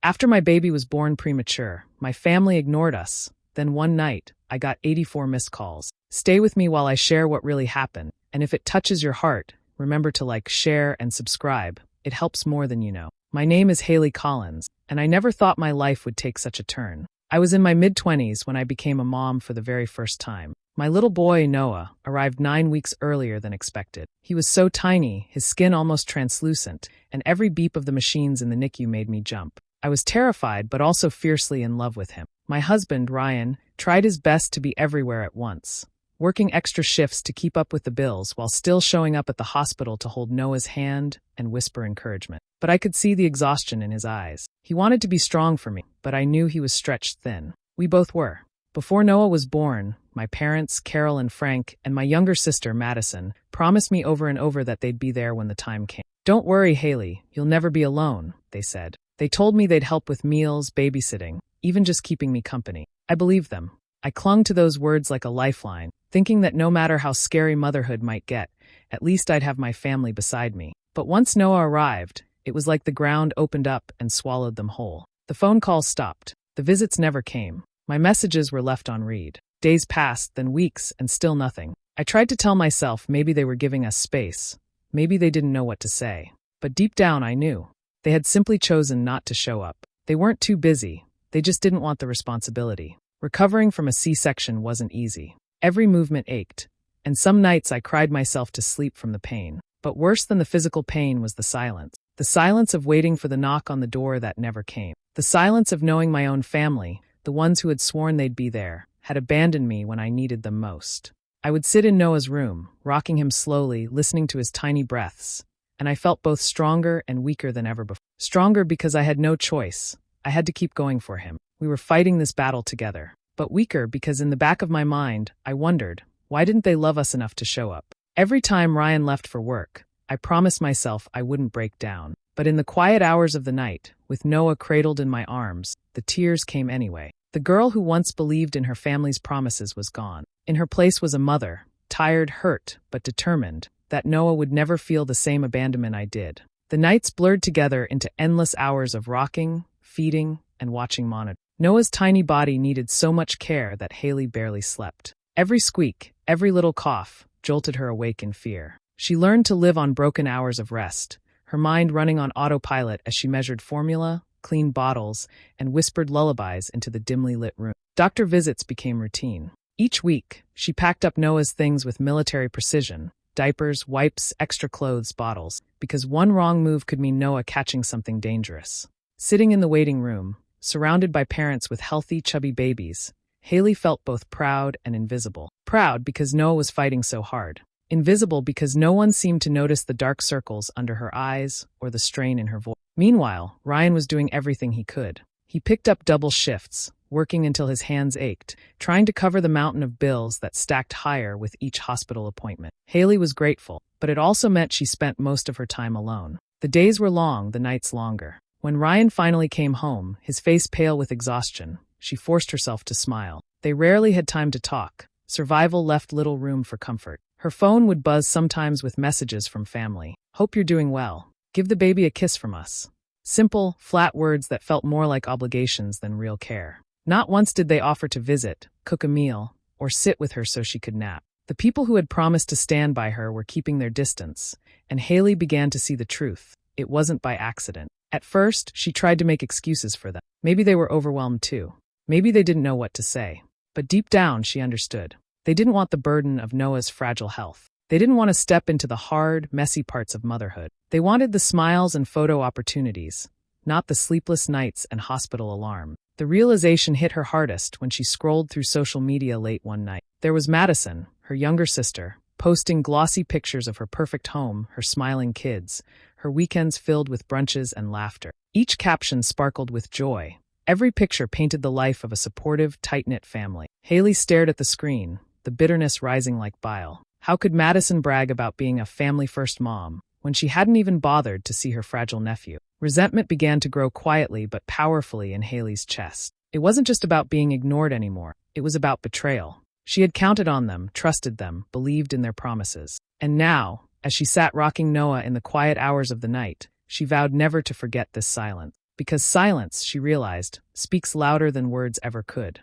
After my baby was born premature, my family ignored us. Then one night, I got 84 missed calls. Stay with me while I share what really happened. And if it touches your heart, remember to like, share, and subscribe. It helps more than you know. My name is Haley Collins, and I never thought my life would take such a turn. I was in my mid-20s when I became a mom for the very first time. My little boy, Noah, arrived 9 weeks earlier than expected. He was so tiny, his skin almost translucent, and every beep of the machines in the NICU made me jump. I was terrified, but also fiercely in love with him. My husband, Ryan, tried his best to be everywhere at once, working extra shifts to keep up with the bills while still showing up at the hospital to hold Noah's hand and whisper encouragement. But I could see the exhaustion in his eyes. He wanted to be strong for me, but I knew he was stretched thin. We both were. Before Noah was born, my parents, Carol and Frank, and my younger sister, Madison, promised me over and over that they'd be there when the time came. "Don't worry, Haley, you'll never be alone," they said. They told me they'd help with meals, babysitting, even just keeping me company. I believed them. I clung to those words like a lifeline, thinking that no matter how scary motherhood might get, at least I'd have my family beside me. But once Noah arrived, it was like the ground opened up and swallowed them whole. The phone calls stopped. The visits never came. My messages were left on read. Days passed, then weeks, and still nothing. I tried to tell myself maybe they were giving us space. Maybe they didn't know what to say. But deep down I knew. They had simply chosen not to show up. They weren't too busy. They just didn't want the responsibility. Recovering from a C-section wasn't easy. Every movement ached, and some nights I cried myself to sleep from the pain. But worse than the physical pain was the silence. The silence of waiting for the knock on the door that never came. The silence of knowing my own family, the ones who had sworn they'd be there, had abandoned me when I needed them most. I would sit in Noah's room, rocking him slowly, listening to his tiny breaths, and I felt both stronger and weaker than ever before. Stronger because I had no choice. I had to keep going for him. We were fighting this battle together. But weaker because in the back of my mind, I wondered, why didn't they love us enough to show up? Every time Ryan left for work, I promised myself I wouldn't break down. But in the quiet hours of the night, with Noah cradled in my arms, the tears came anyway. The girl who once believed in her family's promises was gone. In her place was a mother, tired, hurt, but determined, that Noah would never feel the same abandonment I did. The nights blurred together into endless hours of rocking, feeding, and watching monitor. Noah's tiny body needed so much care that Haley barely slept. Every squeak, every little cough, jolted her awake in fear. She learned to live on broken hours of rest, her mind running on autopilot as she measured formula, cleaned bottles, and whispered lullabies into the dimly lit room. Doctor visits became routine. Each week, she packed up Noah's things with military precision: diapers, wipes, extra clothes, bottles, because one wrong move could mean Noah catching something dangerous. Sitting in the waiting room, surrounded by parents with healthy, chubby babies, Haley felt both proud and invisible. Proud because Noah was fighting so hard. Invisible because no one seemed to notice the dark circles under her eyes or the strain in her voice. Meanwhile, Ryan was doing everything he could. He picked up double shifts, working until his hands ached, trying to cover the mountain of bills that stacked higher with each hospital appointment. Haley was grateful, but it also meant she spent most of her time alone. The days were long, the nights longer. When Ryan finally came home, his face pale with exhaustion, she forced herself to smile. They rarely had time to talk. Survival left little room for comfort. Her phone would buzz sometimes with messages from family. "Hope you're doing well. Give the baby a kiss from us." Simple, flat words that felt more like obligations than real care. Not once did they offer to visit, cook a meal, or sit with her so she could nap. The people who had promised to stand by her were keeping their distance, and Haley began to see the truth. It wasn't by accident. At first, she tried to make excuses for them. Maybe they were overwhelmed too. Maybe they didn't know what to say. But deep down, she understood. They didn't want the burden of Noah's fragile health. They didn't want to step into the hard, messy parts of motherhood. They wanted the smiles and photo opportunities, not the sleepless nights and hospital alarm. The realization hit her hardest when she scrolled through social media late one night. There was Madison, her younger sister, posting glossy pictures of her perfect home, her smiling kids, her weekends filled with brunches and laughter. Each caption sparkled with joy. Every picture painted the life of a supportive, tight-knit family. Haley stared at the screen, the bitterness rising like bile. How could Madison brag about being a family-first mom when she hadn't even bothered to see her fragile nephew? Resentment began to grow quietly but powerfully in Haley's chest. It wasn't just about being ignored anymore. It was about betrayal. She had counted on them, trusted them, believed in their promises. And now, as she sat rocking Noah in the quiet hours of the night, she vowed never to forget this silence. Because silence, she realized, speaks louder than words ever could.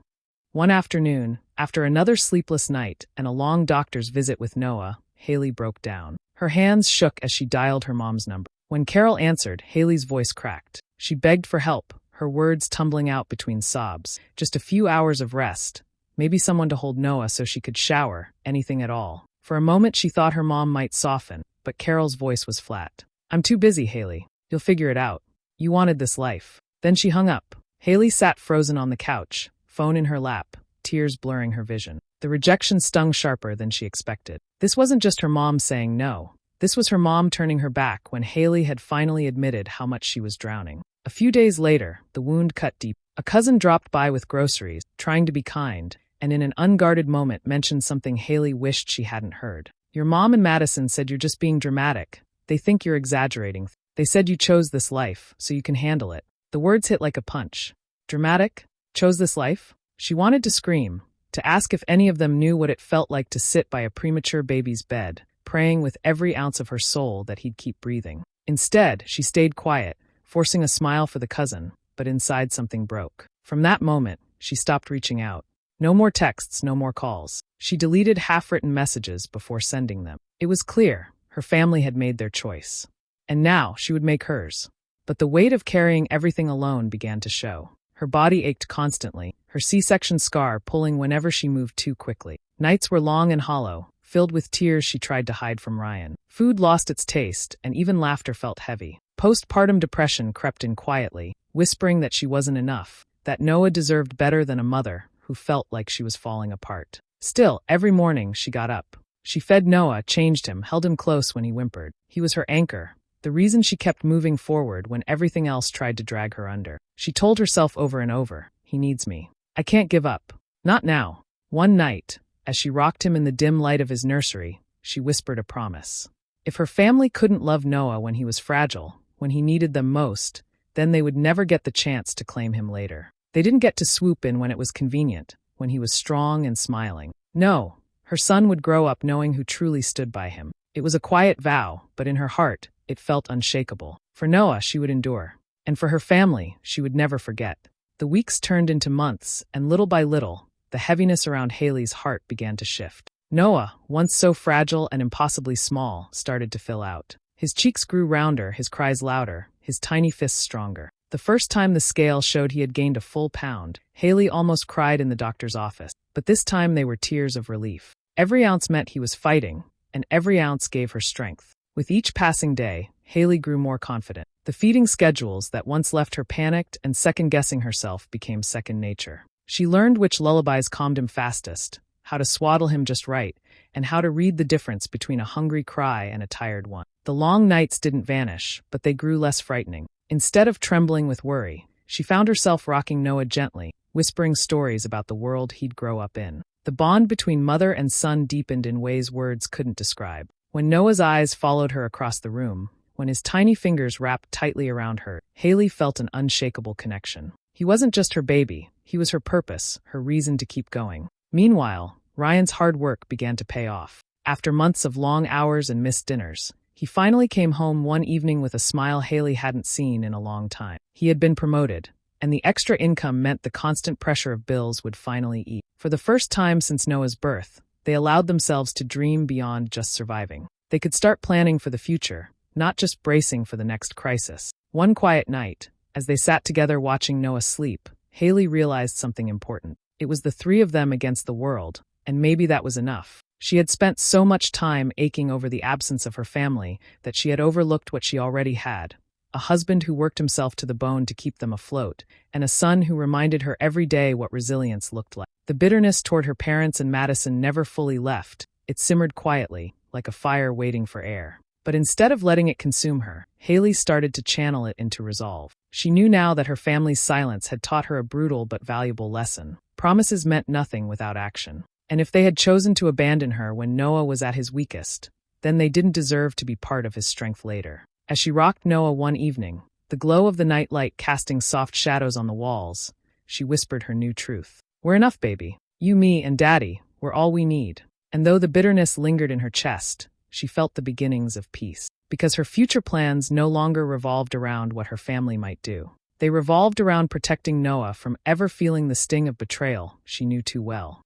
One afternoon, after another sleepless night and a long doctor's visit with Noah, Haley broke down. Her hands shook as she dialed her mom's number. When Carol answered, Haley's voice cracked. She begged for help, her words tumbling out between sobs. Just a few hours of rest. Maybe someone to hold Noah so she could shower, anything at all. For a moment she thought her mom might soften, but Carol's voice was flat. "I'm too busy, Haley. You'll figure it out. You wanted this life." Then she hung up. Haley sat frozen on the couch, phone in her lap, tears blurring her vision. The rejection stung sharper than she expected. This wasn't just her mom saying no. This was her mom turning her back when Haley had finally admitted how much she was drowning. A few days later, the wound cut deep. A cousin dropped by with groceries, trying to be kind, and in an unguarded moment mentioned something Haley wished she hadn't heard. "Your mom and Madison said you're just being dramatic. They think you're exaggerating. They said you chose this life, so you can handle it." The words hit like a punch. Dramatic? Chose this life? She wanted to scream, to ask if any of them knew what it felt like to sit by a premature baby's bed, praying with every ounce of her soul that he'd keep breathing. Instead, she stayed quiet, forcing a smile for the cousin, but inside something broke. From that moment, she stopped reaching out. No more texts, no more calls. She deleted half-written messages before sending them. It was clear, her family had made their choice. And now she would make hers. But the weight of carrying everything alone began to show. Her body ached constantly, her C-section scar pulling whenever she moved too quickly. Nights were long and hollow, filled with tears she tried to hide from Ryan. Food lost its taste, and even laughter felt heavy. Postpartum depression crept in quietly, whispering that she wasn't enough, that Noah deserved better than a mother who felt like she was falling apart. Still, every morning she got up. She fed Noah, changed him, held him close when he whimpered. He was her anchor, the reason she kept moving forward when everything else tried to drag her under. She told herself over and over, "He needs me. I can't give up. Not now." One night, as she rocked him in the dim light of his nursery, she whispered a promise. If her family couldn't love Noah when he was fragile, when he needed them most, then they would never get the chance to claim him later. They didn't get to swoop in when it was convenient, when he was strong and smiling. No, her son would grow up knowing who truly stood by him. It was a quiet vow, but in her heart, it felt unshakable. For Noah, she would endure. And for her family, she would never forget. The weeks turned into months, and little by little, the heaviness around Haley's heart began to shift. Noah, once so fragile and impossibly small, started to fill out. His cheeks grew rounder, his cries louder, his tiny fists stronger. The first time the scale showed he had gained a full pound, Haley almost cried in the doctor's office. But this time they were tears of relief. Every ounce meant he was fighting, and every ounce gave her strength. With each passing day, Haley grew more confident. The feeding schedules that once left her panicked and second-guessing herself became second nature. She learned which lullabies calmed him fastest, how to swaddle him just right, and how to read the difference between a hungry cry and a tired one. The long nights didn't vanish, but they grew less frightening. Instead of trembling with worry, she found herself rocking Noah gently, whispering stories about the world he'd grow up in. The bond between mother and son deepened in ways words couldn't describe. When Noah's eyes followed her across the room, when his tiny fingers wrapped tightly around her, Haley felt an unshakable connection. He wasn't just her baby, he was her purpose, her reason to keep going. Meanwhile, Ryan's hard work began to pay off. After months of long hours and missed dinners, he finally came home one evening with a smile Haley hadn't seen in a long time. He had been promoted, and the extra income meant the constant pressure of bills would finally ease. For the first time since Noah's birth, they allowed themselves to dream beyond just surviving. They could start planning for the future, not just bracing for the next crisis. One quiet night, as they sat together watching Noah sleep, Haley realized something important. It was the three of them against the world, and maybe that was enough. She had spent so much time aching over the absence of her family that she had overlooked what she already had. A husband who worked himself to the bone to keep them afloat, and a son who reminded her every day what resilience looked like. The bitterness toward her parents and Madison never fully left. It simmered quietly, like a fire waiting for air. But instead of letting it consume her, Haley started to channel it into resolve. She knew now that her family's silence had taught her a brutal but valuable lesson. Promises meant nothing without action. And if they had chosen to abandon her when Noah was at his weakest, then they didn't deserve to be part of his strength later. As she rocked Noah one evening, the glow of the nightlight casting soft shadows on the walls, she whispered her new truth. "We're enough, baby. You, me, and Daddy, we're all we need." And though the bitterness lingered in her chest, she felt the beginnings of peace. Because her future plans no longer revolved around what her family might do. They revolved around protecting Noah from ever feeling the sting of betrayal she knew too well.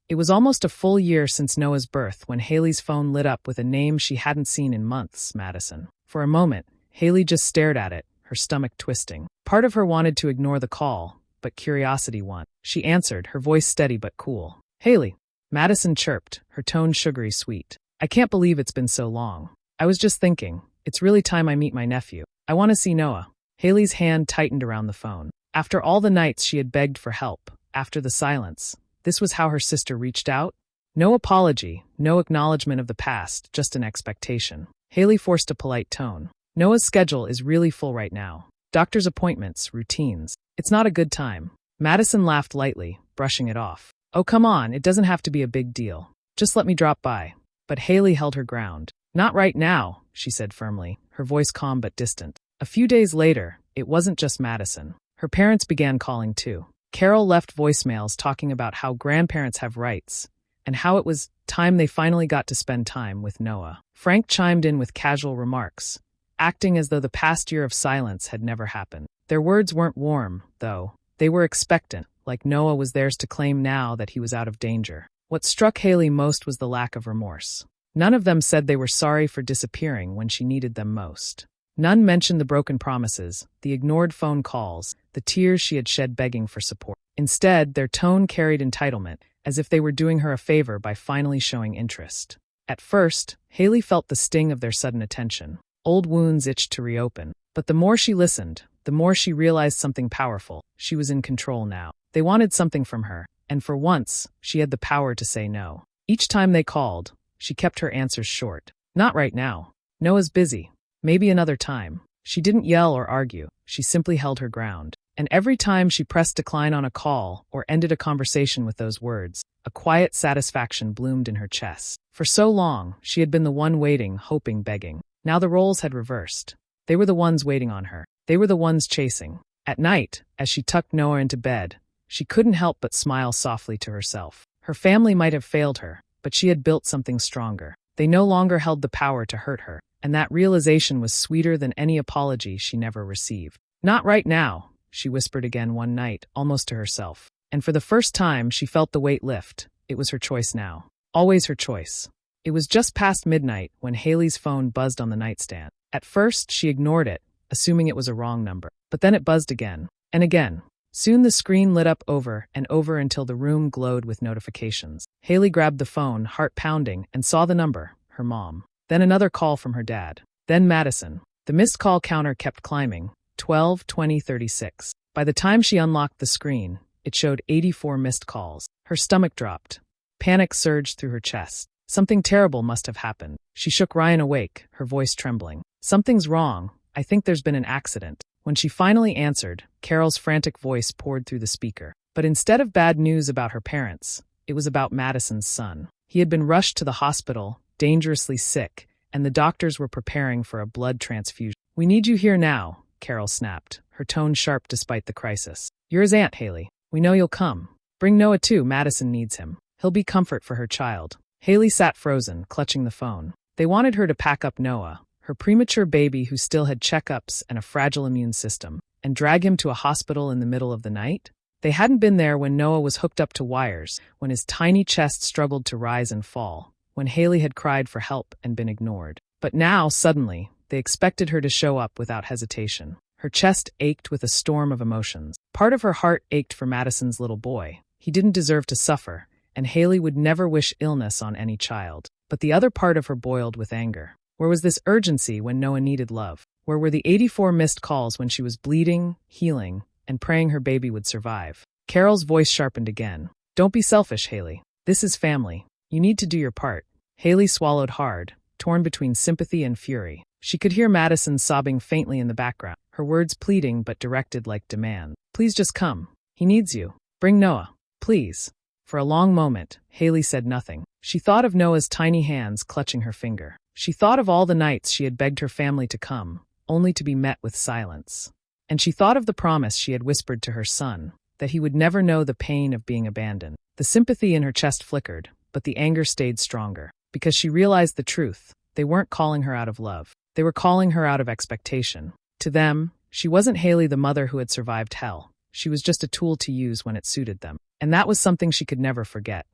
It was almost a full year since Noah's birth when Haley's phone lit up with a name she hadn't seen in months, Madison. For a moment, Haley just stared at it, her stomach twisting. Part of her wanted to ignore the call, but curiosity won. She answered, her voice steady but cool. "Haley," Madison chirped, her tone sugary sweet. "I can't believe it's been so long. I was just thinking, it's really time I meet my nephew. I want to see Noah." Haley's hand tightened around the phone. After all the nights she had begged for help, after the silence, this was how her sister reached out? No apology, no acknowledgement of the past, just an expectation. Haley forced a polite tone. "Noah's schedule is really full right now. Doctor's appointments, routines. It's not a good time." Madison laughed lightly, brushing it off. "Oh, come on, it doesn't have to be a big deal. Just let me drop by." But Haley held her ground. "Not right now," she said firmly, her voice calm but distant. A few days later, it wasn't just Madison. Her parents began calling too. Carol left voicemails talking about how grandparents have rights, and how it was time they finally got to spend time with Noah. Frank chimed in with casual remarks, acting as though the past year of silence had never happened. Their words weren't warm, though. They were expectant, like Noah was theirs to claim now that he was out of danger. What struck Haley most was the lack of remorse. None of them said they were sorry for disappearing when she needed them most. None mentioned the broken promises, the ignored phone calls, the tears she had shed begging for support. Instead, their tone carried entitlement, as if they were doing her a favor by finally showing interest. At first, Haley felt the sting of their sudden attention. Old wounds itched to reopen. But the more she listened, the more she realized something powerful. She was in control now. They wanted something from her, and for once, she had the power to say no. Each time they called, she kept her answers short. "Not right now. Noah's busy. Maybe another time." She didn't yell or argue, she simply held her ground. And every time she pressed decline on a call or ended a conversation with those words, a quiet satisfaction bloomed in her chest. For so long, she had been the one waiting, hoping, begging. Now the roles had reversed. They were the ones waiting on her. They were the ones chasing. At night, as she tucked Noah into bed, she couldn't help but smile softly to herself. Her family might have failed her, but she had built something stronger. They no longer held the power to hurt her, and that realization was sweeter than any apology she never received. "Not right now," she whispered again one night, almost to herself. And for the first time, she felt the weight lift. It was her choice now. Always her choice. It was just past midnight when Haley's phone buzzed on the nightstand. At first, she ignored it, assuming it was a wrong number. But then it buzzed again, and again. Soon the screen lit up over and over until the room glowed with notifications. Haley grabbed the phone, heart pounding, and saw the number, her mom. Then another call from her dad. Then Madison. The missed call counter kept climbing. 12, 20, 36. By the time she unlocked the screen, it showed 84 missed calls. Her stomach dropped. Panic surged through her chest. Something terrible must have happened. She shook Ryan awake, her voice trembling. "Something's wrong. I think there's been an accident." When she finally answered, Carol's frantic voice poured through the speaker. But instead of bad news about her parents, it was about Madison's son. He had been rushed to the hospital, dangerously sick, and the doctors were preparing for a blood transfusion. "We need you here now," Carol snapped, her tone sharp despite the crisis. "You're his aunt, Haley. We know you'll come. Bring Noah too, Madison needs him. He'll be comfort for her child." Haley sat frozen, clutching the phone. They wanted her to pack up Noah, her premature baby who still had checkups and a fragile immune system, and drag him to a hospital in the middle of the night? They hadn't been there when Noah was hooked up to wires, when his tiny chest struggled to rise and fall, when Haley had cried for help and been ignored. But now, suddenly, they expected her to show up without hesitation. Her chest ached with a storm of emotions. Part of her heart ached for Madison's little boy. He didn't deserve to suffer, and Haley would never wish illness on any child. But the other part of her boiled with anger. Where was this urgency when Noah needed love? Where were the 84 missed calls when she was bleeding, healing, and praying her baby would survive? Carol's voice sharpened again. "Don't be selfish, Haley. This is family. You need to do your part." Haley swallowed hard, torn between sympathy and fury. She could hear Madison sobbing faintly in the background, her words pleading but directed like demand. "Please just come. He needs you. Bring Noah. Please." For a long moment, Haley said nothing. She thought of Noah's tiny hands clutching her finger. She thought of all the nights she had begged her family to come, only to be met with silence. And she thought of the promise she had whispered to her son, that he would never know the pain of being abandoned. The sympathy in her chest flickered, but the anger stayed stronger, because she realized the truth. They weren't calling her out of love. They were calling her out of expectation. To them, She wasn't Haley, the mother who had survived hell. She was just a tool to use when it suited them. And that was something she could never forget.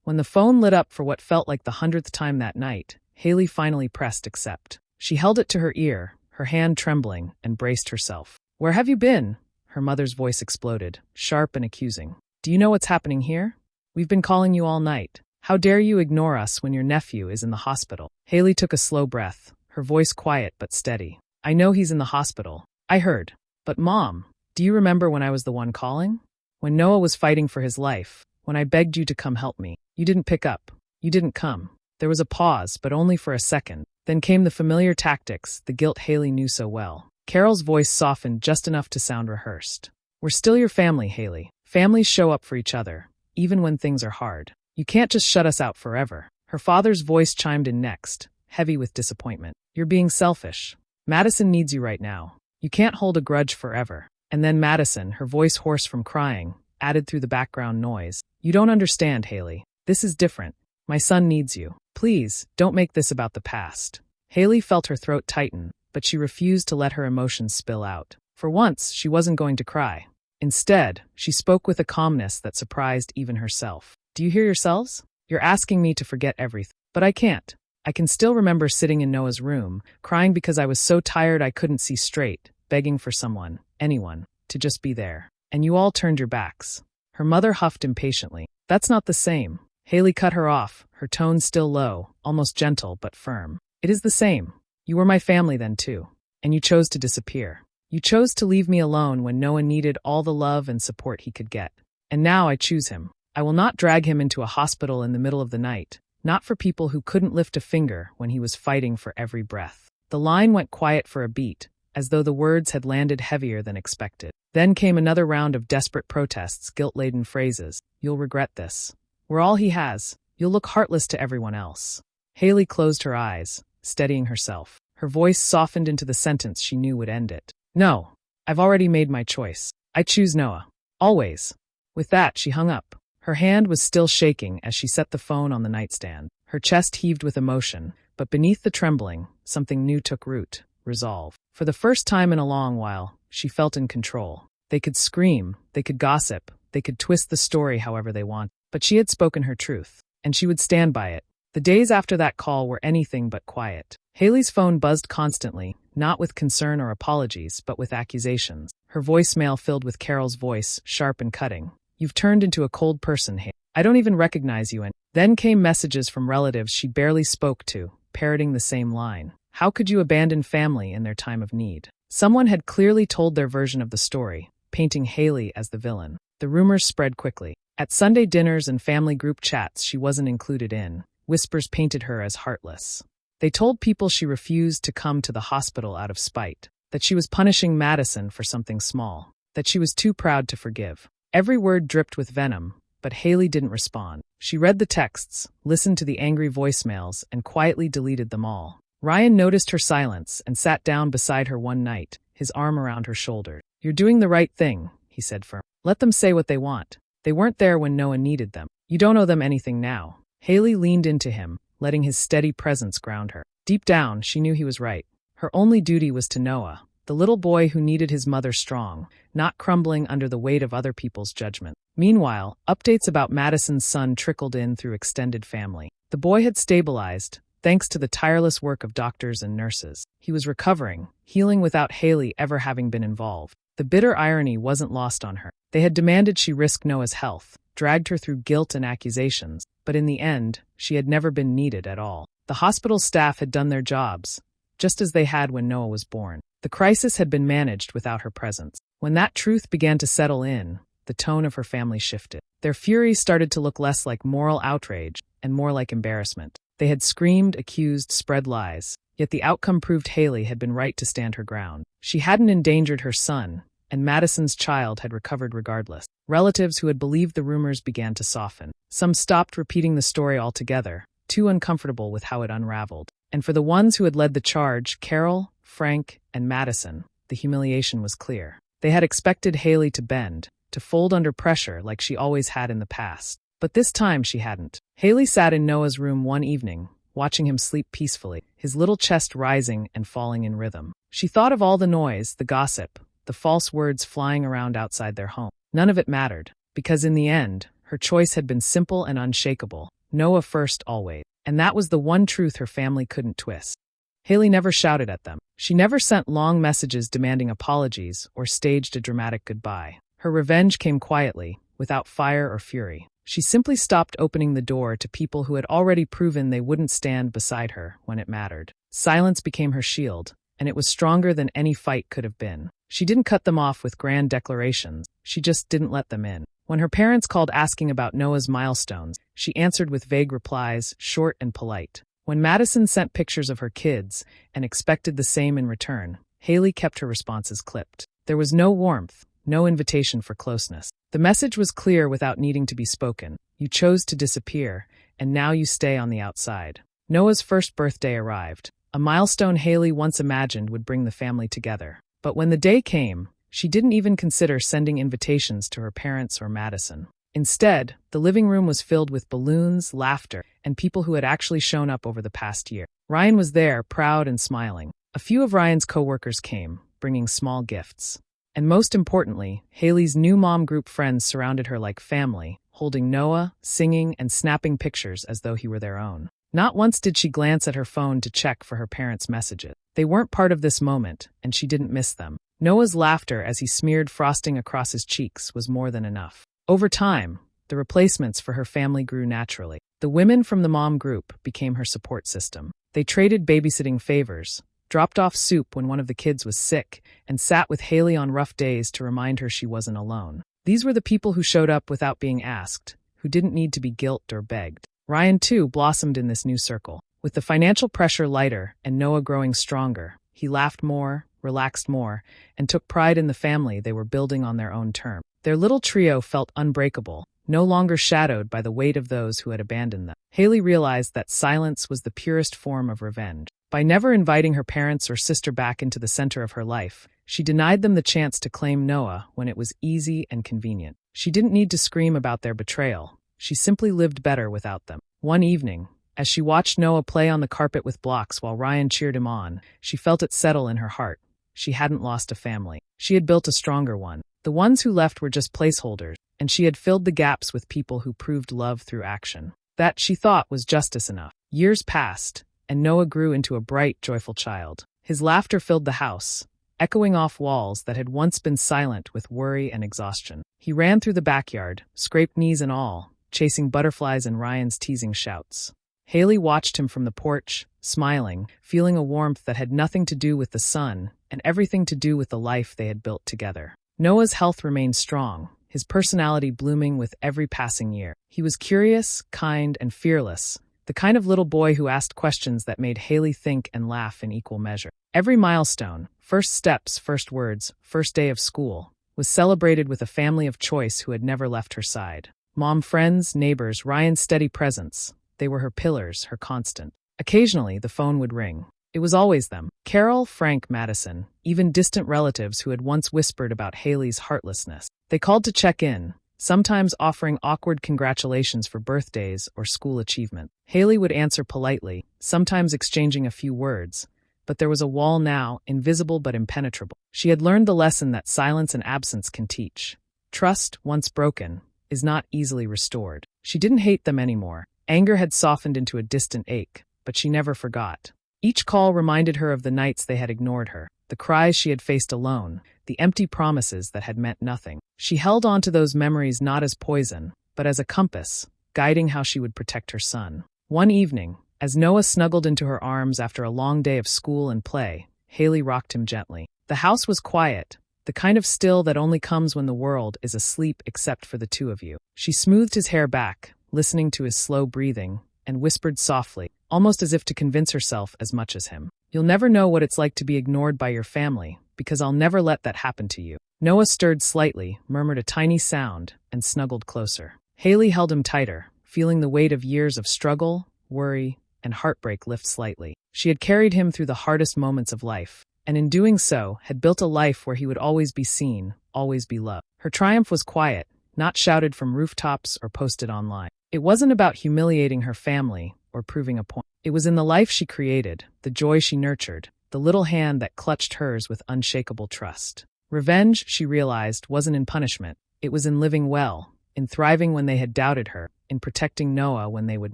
When the phone lit up for what felt like the 100th time that night, Haley finally pressed accept. She held it to her ear, her hand trembling, and braced herself. "Where have you been?" Her mother's voice exploded, sharp and accusing. "Do you know what's happening here? We've been calling you all night. How dare you ignore us when your nephew is in the hospital?" Haley took a slow breath, her voice quiet but steady. "I know he's in the hospital. I heard. But Mom, do you remember when I was the one calling? When Noah was fighting for his life, when I begged you to come help me? You didn't pick up. You didn't come." There was a pause, but only for a second. Then came the familiar tactics, the guilt Haley knew so well. Carol's voice softened just enough to sound rehearsed. "We're still your family, Haley. Families show up for each other, even when things are hard. You can't just shut us out forever." Her father's voice chimed in next, heavy with disappointment. "You're being selfish. Madison needs you right now. You can't hold a grudge forever." And then Madison, her voice hoarse from crying, added through the background noise. "You don't understand, Haley. This is different. My son needs you. Please, don't make this about the past." Haley felt her throat tighten, but she refused to let her emotions spill out. For once, she wasn't going to cry. Instead, she spoke with a calmness that surprised even herself. "Do you hear yourselves? You're asking me to forget everything. But I can't. I can still remember sitting in Noah's room, crying because I was so tired I couldn't see straight, begging for someone, anyone, to just be there. And you all turned your backs." Her mother huffed impatiently. "That's not the same." Haley cut her off, her tone still low, almost gentle but firm. "It is the same. You were my family then too. And you chose to disappear. You chose to leave me alone when Noah needed all the love and support he could get. And now I choose him. I will not drag him into a hospital in the middle of the night, not for people who couldn't lift a finger when he was fighting for every breath." The line went quiet for a beat, as though the words had landed heavier than expected. Then came another round of desperate protests, guilt-laden phrases. "You'll regret this. We're all he has. You'll look heartless to everyone else." Haley closed her eyes, steadying herself. Her voice softened into the sentence she knew would end it. "No, I've already made my choice. I choose Noah. Always." With that, she hung up. Her hand was still shaking as she set the phone on the nightstand. Her chest heaved with emotion, but beneath the trembling, something new took root: resolve. For the first time in a long while, she felt in control. They could scream, they could gossip, they could twist the story however they wanted. But she had spoken her truth, and she would stand by it. The days after that call were anything but quiet. Haley's phone buzzed constantly, not with concern or apologies, but with accusations. Her voicemail filled with Carol's voice, sharp and cutting. "You've turned into a cold person, Haley. I don't even recognize you." And then came messages from relatives she barely spoke to, parroting the same line. How could you abandon family in their time of need? Someone had clearly told their version of the story, painting Haley as the villain. The rumors spread quickly. At Sunday dinners and family group chats she wasn't included in, whispers painted her as heartless. They told people she refused to come to the hospital out of spite, that she was punishing Madison for something small, that she was too proud to forgive. Every word dripped with venom, but Haley didn't respond. She read the texts, listened to the angry voicemails, and quietly deleted them all. Ryan noticed her silence and sat down beside her one night, his arm around her shoulder. "You're doing the right thing," he said firmly. "Let them say what they want. They weren't there when Noah needed them. You don't owe them anything now." Haley leaned into him, letting his steady presence ground her. Deep down, she knew he was right. Her only duty was to Noah, the little boy who needed his mother strong, not crumbling under the weight of other people's judgment. Meanwhile, updates about Madison's son trickled in through extended family. The boy had stabilized, thanks to the tireless work of doctors and nurses. He was recovering, healing without Haley ever having been involved. The bitter irony wasn't lost on her. They had demanded she risk Noah's health, dragged her through guilt and accusations, but in the end, she had never been needed at all. The hospital staff had done their jobs, just as they had when Noah was born. The crisis had been managed without her presence. When that truth began to settle in, the tone of her family shifted. Their fury started to look less like moral outrage and more like embarrassment. They had screamed, accused, spread lies, yet the outcome proved Haley had been right to stand her ground. She hadn't endangered her son, and Madison's child had recovered regardless. Relatives who had believed the rumors began to soften. Some stopped repeating the story altogether, too uncomfortable with how it unraveled. And for the ones who had led the charge, Carol, Frank, and Madison, the humiliation was clear. They had expected Haley to bend, to fold under pressure like she always had in the past. But this time she hadn't. Haley sat in Noah's room one evening, watching him sleep peacefully, his little chest rising and falling in rhythm. She thought of all the noise, the gossip, the false words flying around outside their home. None of it mattered, because in the end, her choice had been simple and unshakable. Noah first always. And that was the one truth her family couldn't twist. Haley never shouted at them. She never sent long messages demanding apologies or staged a dramatic goodbye. Her revenge came quietly, without fire or fury. She simply stopped opening the door to people who had already proven they wouldn't stand beside her when it mattered. Silence became her shield, and it was stronger than any fight could have been. She didn't cut them off with grand declarations. She just didn't let them in. When her parents called asking about Noah's milestones, she answered with vague replies, short and polite. When Madison sent pictures of her kids and expected the same in return, Haley kept her responses clipped. There was no warmth, no invitation for closeness. The message was clear without needing to be spoken. You chose to disappear, and now you stay on the outside. Noah's first birthday arrived, a milestone Haley once imagined would bring the family together. But when the day came, she didn't even consider sending invitations to her parents or Madison. Instead, the living room was filled with balloons, laughter, and people who had actually shown up over the past year. Ryan was there, proud and smiling. A few of Ryan's coworkers came, bringing small gifts. And most importantly, Haley's new mom group friends surrounded her like family, holding Noah, singing, and snapping pictures as though he were their own. Not once did she glance at her phone to check for her parents' messages. They weren't part of this moment, and she didn't miss them. Noah's laughter as he smeared frosting across his cheeks was more than enough. Over time, the replacements for her family grew naturally. The women from the mom group became her support system. They traded babysitting favors, dropped off soup when one of the kids was sick, and sat with Haley on rough days to remind her she wasn't alone. These were the people who showed up without being asked, who didn't need to be guilted or begged. Ryan, too, blossomed in this new circle. With the financial pressure lighter and Noah growing stronger, he laughed more, relaxed more, and took pride in the family they were building on their own terms. Their little trio felt unbreakable, no longer shadowed by the weight of those who had abandoned them. Haley realized that silence was the purest form of revenge. By never inviting her parents or sister back into the center of her life, she denied them the chance to claim Noah when it was easy and convenient. She didn't need to scream about their betrayal. She simply lived better without them. One evening, as she watched Noah play on the carpet with blocks while Ryan cheered him on, she felt it settle in her heart. She hadn't lost a family. She had built a stronger one. The ones who left were just placeholders, and she had filled the gaps with people who proved love through action. That, she thought, was justice enough. Years passed, and Noah grew into a bright, joyful child. His laughter filled the house, echoing off walls that had once been silent with worry and exhaustion. He ran through the backyard, scraped knees and all, chasing butterflies and Ryan's teasing shouts. Haley watched him from the porch, smiling, feeling a warmth that had nothing to do with the sun and everything to do with the life they had built together. Noah's health remained strong, his personality blooming with every passing year. He was curious, kind, and fearless, the kind of little boy who asked questions that made Haley think and laugh in equal measure. Every milestone, first steps, first words, first day of school, was celebrated with a family of choice who had never left her side. Mom, friends, neighbors, Ryan's steady presence. They were her pillars, her constant. Occasionally, the phone would ring. It was always them. Carol, Frank, Madison, even distant relatives who had once whispered about Haley's heartlessness. They called to check in, sometimes offering awkward congratulations for birthdays or school achievement. Haley would answer politely, sometimes exchanging a few words, but there was a wall now, invisible but impenetrable. She had learned the lesson that silence and absence can teach. Trust, once broken, is not easily restored. She didn't hate them anymore. Anger had softened into a distant ache, but she never forgot. Each call reminded her of the nights they had ignored her, the cries she had faced alone, the empty promises that had meant nothing. She held on to those memories not as poison, but as a compass, guiding how she would protect her son. One evening, as Noah snuggled into her arms after a long day of school and play, Haley rocked him gently. The house was quiet, the kind of still that only comes when the world is asleep except for the two of you. She smoothed his hair back, listening to his slow breathing, and whispered softly, almost as if to convince herself as much as him. You'll never know what it's like to be ignored by your family, because I'll never let that happen to you. Noah stirred slightly, murmured a tiny sound, and snuggled closer. Haley held him tighter, feeling the weight of years of struggle, worry, and heartbreak lift slightly. She had carried him through the hardest moments of life, and in doing so, had built a life where he would always be seen, always be loved. Her triumph was quiet, not shouted from rooftops or posted online. It wasn't about humiliating her family or proving a point. It was in the life she created, the joy she nurtured, the little hand that clutched hers with unshakable trust. Revenge, she realized, wasn't in punishment. It was in living well, in thriving when they had doubted her, in protecting Noah when they would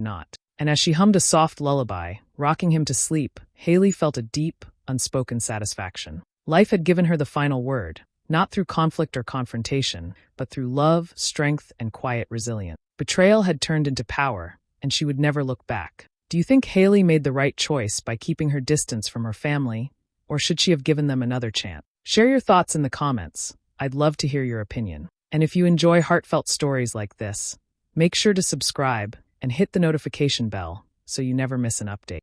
not. And as she hummed a soft lullaby, rocking him to sleep, Haley felt a deep, unspoken satisfaction. Life had given her the final word, not through conflict or confrontation, but through love, strength, and quiet resilience. Betrayal had turned into power, and she would never look back. Do you think Haley made the right choice by keeping her distance from her family, or should she have given them another chance? Share your thoughts in the comments. I'd love to hear your opinion. And if you enjoy heartfelt stories like this, make sure to subscribe and hit the notification bell so you never miss an update.